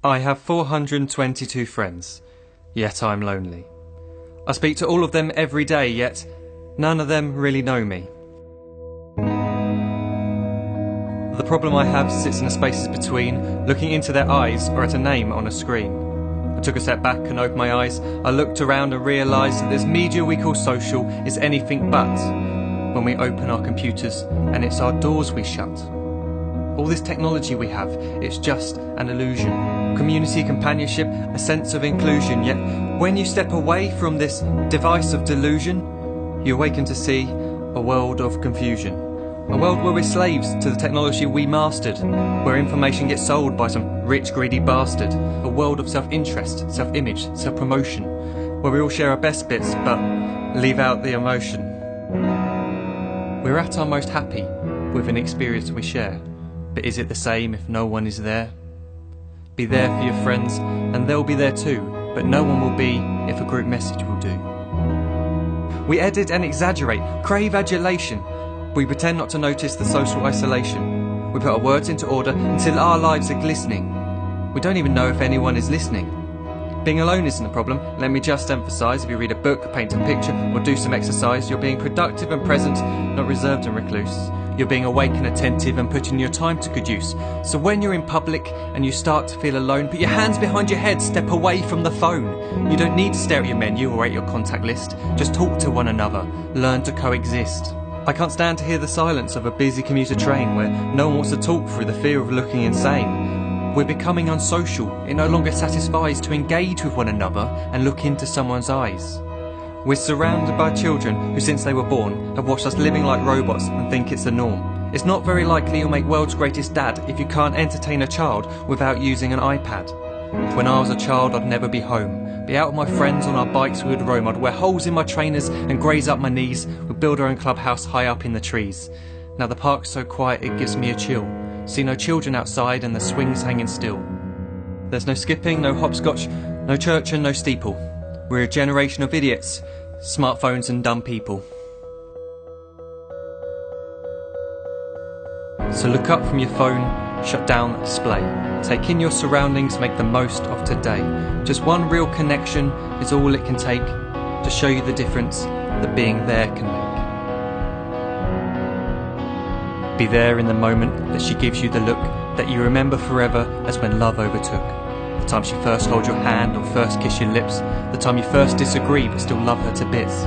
I have 422 friends, yet I'm lonely. I speak to all of them every day, yet none of them really know me. The problem I have sits in the spaces between looking into their eyes or at a name on a screen. I took a step back and opened my eyes. I looked around and realised that this media we call social is anything but when we open our computers and it's our doors we shut. All this technology we have, it's just an illusion. Community, companionship, a sense of inclusion. Yet when you step away from this device of delusion, you awaken to see a world of confusion. A world where we're slaves to the technology we mastered, where information gets sold by some rich, greedy bastard. A world of self-interest, self-image, self-promotion, where we all share our best bits but leave out the emotion. We're at our most happy with an experience we share. But is it the same if no one is there? Be there for your friends, and they'll be there too, but no one will be if a group message will do. We edit and exaggerate, crave adulation. We pretend not to notice the social isolation. We put our words into order until our lives are glistening. We don't even know if anyone is listening. Being alone isn't a problem. Let me just emphasise, if you read a book, paint a picture, or do some exercise, you're being productive and present, not reserved and recluse. You're being awake and attentive and putting your time to good use. So when you're in public and you start to feel alone, put your hands behind your head, step away from the phone. You don't need to stare at your menu or at your contact list. Just talk to one another. Learn to coexist. I can't stand to hear the silence of a busy commuter train where no one wants to talk through the fear of looking insane. We're becoming unsocial. It no longer satisfies to engage with one another and look into someone's eyes. We're surrounded by children who, since they were born, have watched us living like robots and think it's the norm. It's not very likely you'll make world's greatest dad if you can't entertain a child without using an iPad. When I was a child, I'd never be home. Be out with my friends on our bikes, we would roam. I'd wear holes in my trainers and graze up my knees. We'd build our own clubhouse high up in the trees. Now the park's so quiet it gives me a chill. See no children outside and the swings hanging still. There's no skipping, no hopscotch, no church and no steeple. We're a generation of idiots, smartphones and dumb people. So look up from your phone, shut down the display. Take in your surroundings, make the most of today. Just one real connection is all it can take to show you the difference that being there can make. Be there in the moment that she gives you the look that you remember forever as when love overtook. The time she first holds your hand or first kiss your lips. The time you first disagree but still love her to bits.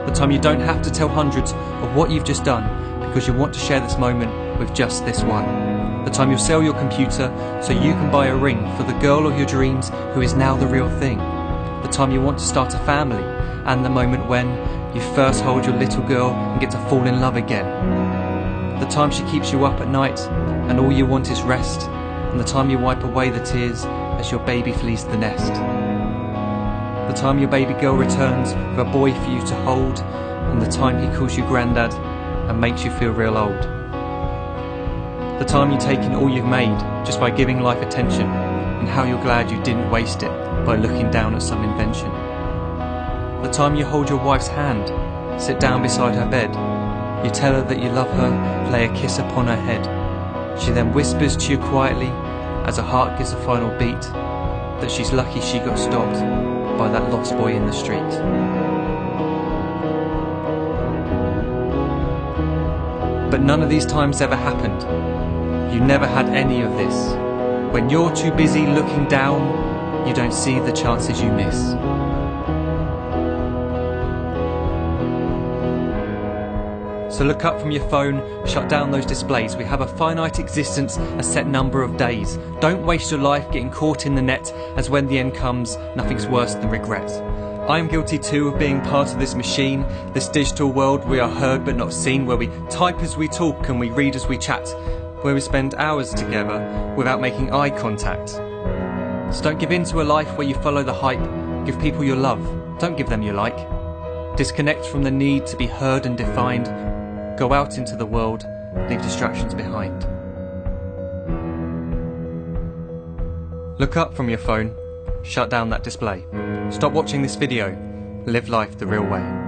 The time you don't have to tell hundreds of what you've just done because you want to share this moment with just this one. The time you'll sell your computer so you can buy a ring for the girl of your dreams who is now the real thing. The time you want to start a family, and the moment when you first hold your little girl and get to fall in love again. The time she keeps you up at night and all you want is rest, and the time you wipe away the tears as your baby flees the nest. The time your baby girl returns with a boy for you to hold, and the time he calls you granddad and makes you feel real old. The time you take in all you've made just by giving life attention, and how you're glad you didn't waste it by looking down at some invention. The time you hold your wife's hand, sit down beside her bed, you tell her that you love her, lay a kiss upon her head. She then whispers to you quietly as her heart gives a final beat that she's lucky she got stopped by that lost boy in the street. But none of these times ever happened. You never had any of this. When you're too busy looking down, you don't see the chances you miss. So look up from your phone, shut down those displays. We have a finite existence, a set number of days. Don't waste your life getting caught in the net, as when the end comes, nothing's worse than regret. I am guilty too of being part of this machine, this digital world we are heard but not seen, where we type as we talk and we read as we chat, where we spend hours together without making eye contact. So don't give in to a life where you follow the hype. Give people your love, don't give them your like. Disconnect from the need to be heard and defined. Go out into the world, leave distractions behind. Look up from your phone, shut down that display. Stop watching this video, live life the real way.